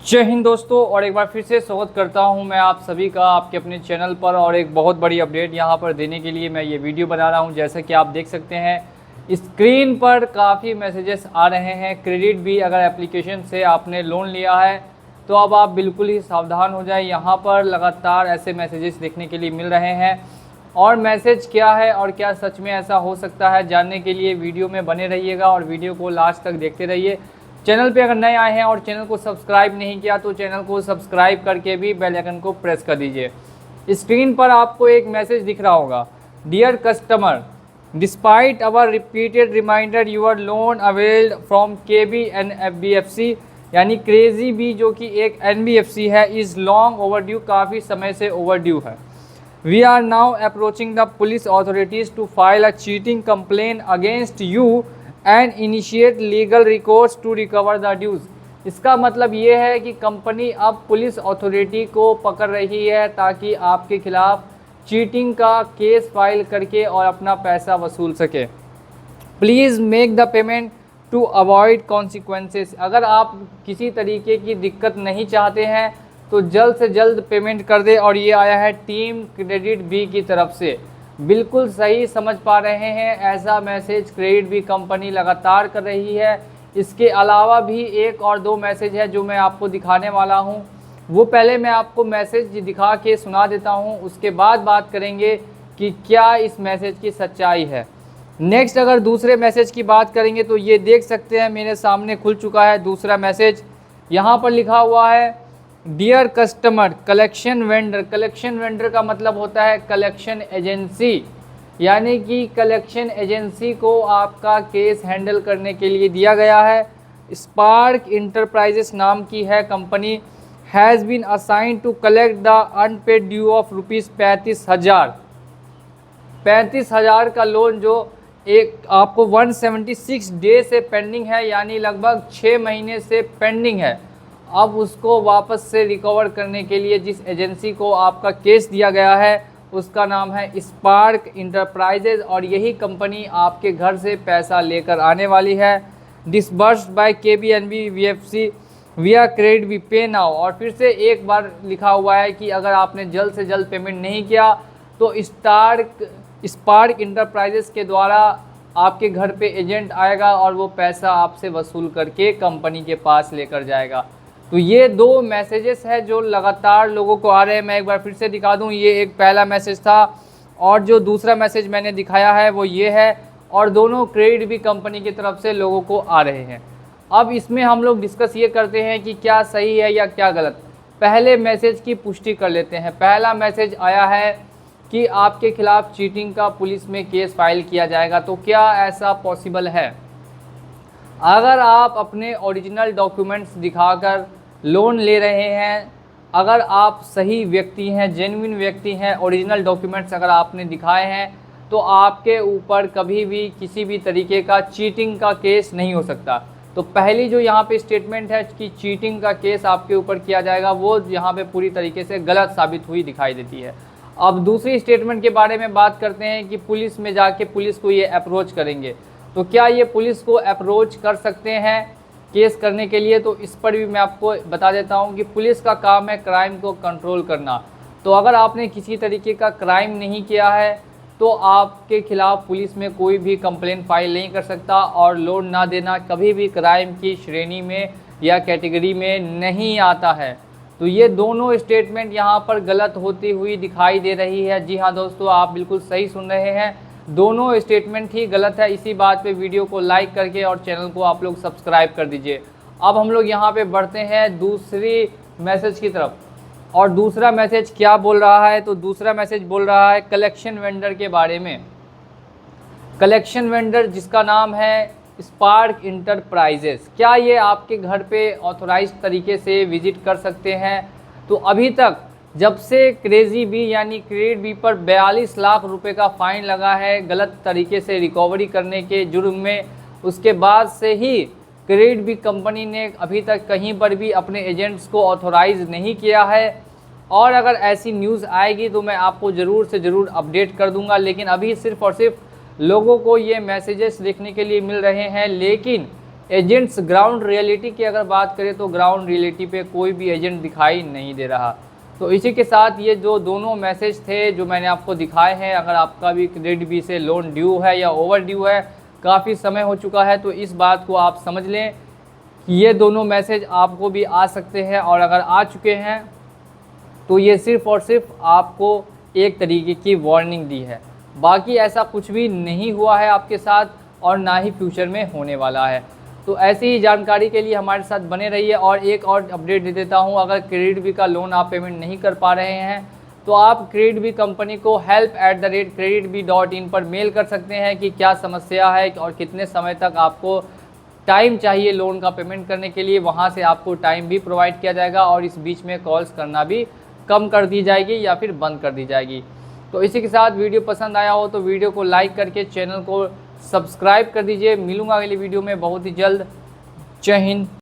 जय हिंद दोस्तों, और एक बार फिर से स्वागत करता हूं मैं आप सभी का आपके अपने चैनल पर। और एक बहुत बड़ी अपडेट यहां पर देने के लिए मैं ये वीडियो बना रहा हूं। जैसा कि आप देख सकते हैं स्क्रीन पर काफ़ी मैसेजेस आ रहे हैं। क्रेडिट भी अगर एप्लीकेशन से आपने लोन लिया है तो अब आप बिल्कुल ही सावधान हो जाए। यहाँ पर लगातार ऐसे मैसेजेस देखने के लिए मिल रहे हैं, और मैसेज क्या है और क्या सच में ऐसा हो सकता है, जानने के लिए वीडियो में बने रहिएगा और वीडियो को लास्ट तक देखते रहिए। चैनल पे अगर नए आए हैं और चैनल को सब्सक्राइब नहीं किया तो चैनल को सब्सक्राइब करके भी बेल आइकन को प्रेस कर दीजिए। स्क्रीन पर आपको एक मैसेज दिख रहा होगा, dear customer, despite our repeated reminder your loan availed from KB NBFC, यानी क्रेजी बी जो कि एक NBFC है, इज़ लॉन्ग ओवरड्यू, काफ़ी समय से ओवरड्यू है। We are now approaching the police authorities to file a cheating complaint against you and initiate legal recourse to recover the dues. इसका मतलब ये है कि कंपनी अब पुलिस अथॉरिटी को पकड़ रही है ताकि आपके खिलाफ चीटिंग का केस फाइल करके और अपना पैसा वसूल सके। Please make the payment to avoid consequences. अगर आप किसी तरीके की दिक्कत नहीं चाहते हैं तो जल्द से जल्द पेमेंट कर दे। और ये आया है टीम क्रेडिट बी की तरफ से। बिल्कुल सही समझ पा रहे हैं, ऐसा मैसेज क्रेडिट बी कंपनी लगातार कर रही है। इसके अलावा भी एक और दो मैसेज है जो मैं आपको दिखाने वाला हूं। वो पहले मैं आपको मैसेज दिखा के सुना देता हूं, उसके बाद बात करेंगे कि क्या इस मैसेज की सच्चाई है। नेक्स्ट अगर दूसरे मैसेज की बात करेंगे तो ये देख सकते हैं मेरे सामने खुल चुका है दूसरा मैसेज। यहाँ पर लिखा हुआ है, dear customer, collection vendor. Collection vendor का मतलब होता है कलेक्शन एजेंसी, यानी कि कलेक्शन एजेंसी को आपका केस हैंडल करने के लिए दिया गया है। स्पार्क इंटरप्राइजेस नाम की है company, has been assigned to collect the unpaid due of rupees 35,000। 35,000 का लोन जो एक आपको 176 डे से पेंडिंग है, यानी लगभग 6 महीने से पेंडिंग है। अब उसको वापस से रिकवर करने के लिए जिस एजेंसी को आपका केस दिया गया है उसका नाम है स्पार्क इंटरप्राइजेज, और यही कंपनी आपके घर से पैसा लेकर आने वाली है। डिसबर्स्ड बाय KB NBFC विया क्रेडिट बी पे नाउ। और फिर से एक बार लिखा हुआ है कि अगर आपने जल्द से जल्द पेमेंट नहीं किया तो स्पार्क इंटरप्राइजेज के द्वारा आपके घर पे एजेंट आएगा और वो पैसा आपसे वसूल करके कंपनी के पास लेकर जाएगा। तो ये दो मैसेजेस है जो लगातार लोगों को आ रहे हैं। मैं एक बार फिर से दिखा दूं, ये एक पहला मैसेज था और जो दूसरा मैसेज मैंने दिखाया है वो ये है, और दोनों क्रेडिट बी कंपनी की तरफ से लोगों को आ रहे हैं। अब इसमें हम लोग डिस्कस ये करते हैं कि क्या सही है या क्या गलत। पहले मैसेज की पुष्टि कर लेते हैं। पहला मैसेज आया है कि आपके खिलाफ चीटिंग का पुलिस में केस फाइल किया जाएगा। तो क्या ऐसा पॉसिबल है? अगर आप अपने ओरिजिनल डॉक्यूमेंट्स दिखाकर लोन ले रहे हैं, अगर आप सही व्यक्ति हैं, जेन्युइन व्यक्ति हैं, ओरिजिनल डॉक्यूमेंट्स अगर आपने दिखाए हैं तो आपके ऊपर कभी भी किसी भी तरीके का चीटिंग का केस नहीं हो सकता। तो पहली जो यहाँ पे स्टेटमेंट है कि चीटिंग का केस आपके ऊपर किया जाएगा, वो यहाँ पे पूरी तरीके से गलत साबित हुई दिखाई देती है। अब दूसरी स्टेटमेंट के बारे में बात करते हैं कि पुलिस में जाके पुलिस को ये अप्रोच करेंगे। तो क्या ये पुलिस को अप्रोच कर सकते हैं केस करने के लिए? तो इस पर भी मैं आपको बता देता हूं कि पुलिस का काम है क्राइम को कंट्रोल करना। तो अगर आपने किसी तरीके का क्राइम नहीं किया है तो आपके खिलाफ पुलिस में कोई भी कंप्लेन फाइल नहीं कर सकता, और लोन ना देना कभी भी क्राइम की श्रेणी में या कैटेगरी में नहीं आता है। तो ये दोनों स्टेटमेंट यहाँ पर गलत होती हुई दिखाई दे रही है। जी हाँ दोस्तों, आप बिल्कुल सही सुन रहे हैं, दोनों स्टेटमेंट ही गलत है। इसी बात पे वीडियो को लाइक करके और चैनल को आप लोग सब्सक्राइब कर दीजिए। अब हम लोग यहाँ पे बढ़ते हैं दूसरी मैसेज की तरफ। और दूसरा मैसेज क्या बोल रहा है? तो दूसरा मैसेज बोल रहा है कलेक्शन वेंडर के बारे में। कलेक्शन वेंडर जिसका नाम है स्पार्क इंटरप्राइजेस, क्या ये आपके घर पे ऑथोराइज तरीके से विजिट कर सकते हैं? तो अभी तक जब से क्रेजी बी यानी क्रेडिट बी पर 42 लाख रुपए का फाइन लगा है गलत तरीके से रिकवरी करने के जुर्म में, उसके बाद से ही क्रेडिट बी कंपनी ने अभी तक कहीं पर भी अपने एजेंट्स को ऑथोराइज नहीं किया है। और अगर ऐसी न्यूज़ आएगी तो मैं आपको ज़रूर से ज़रूर अपडेट कर दूंगा। लेकिन अभी सिर्फ और सिर्फ लोगों को ये मैसेजेस देखने के लिए मिल रहे हैं, लेकिन एजेंट्स ग्राउंड रियलिटी की अगर बात करें तो ग्राउंड रियलिटी पे कोई भी एजेंट दिखाई नहीं दे रहा। तो इसी के साथ ये जो दोनों मैसेज थे जो मैंने आपको दिखाए हैं, अगर आपका भी क्रेडिट बी से लोन ड्यू है या ओवर ड्यू है, काफ़ी समय हो चुका है, तो इस बात को आप समझ लें कि ये दोनों मैसेज आपको भी आ सकते हैं। और अगर आ चुके हैं तो ये सिर्फ़ और सिर्फ आपको एक तरीके की वार्निंग दी है, बाकी ऐसा कुछ भी नहीं हुआ है आपके साथ और ना ही फ्यूचर में होने वाला है। तो ऐसी ही जानकारी के लिए हमारे साथ बने रहिए। और एक और अपडेट दे देता हूँ, अगर क्रेडिट बी का लोन आप पेमेंट नहीं कर पा रहे हैं तो आप क्रेडिट बी कंपनी को help@creditbee.in पर मेल कर सकते हैं कि क्या समस्या है और कितने समय तक आपको टाइम चाहिए लोन का पेमेंट करने के लिए। वहाँ से आपको टाइम भी प्रोवाइड किया जाएगा और इस बीच में कॉल्स करना भी कम कर दी जाएगी या फिर बंद कर दी जाएगी। तो इसी के साथ वीडियो पसंद आया हो तो वीडियो को लाइक करके चैनल को सब्सक्राइब कर दीजिए। मिलूंगा अगली वीडियो में बहुत ही जल्द। जय हिंद।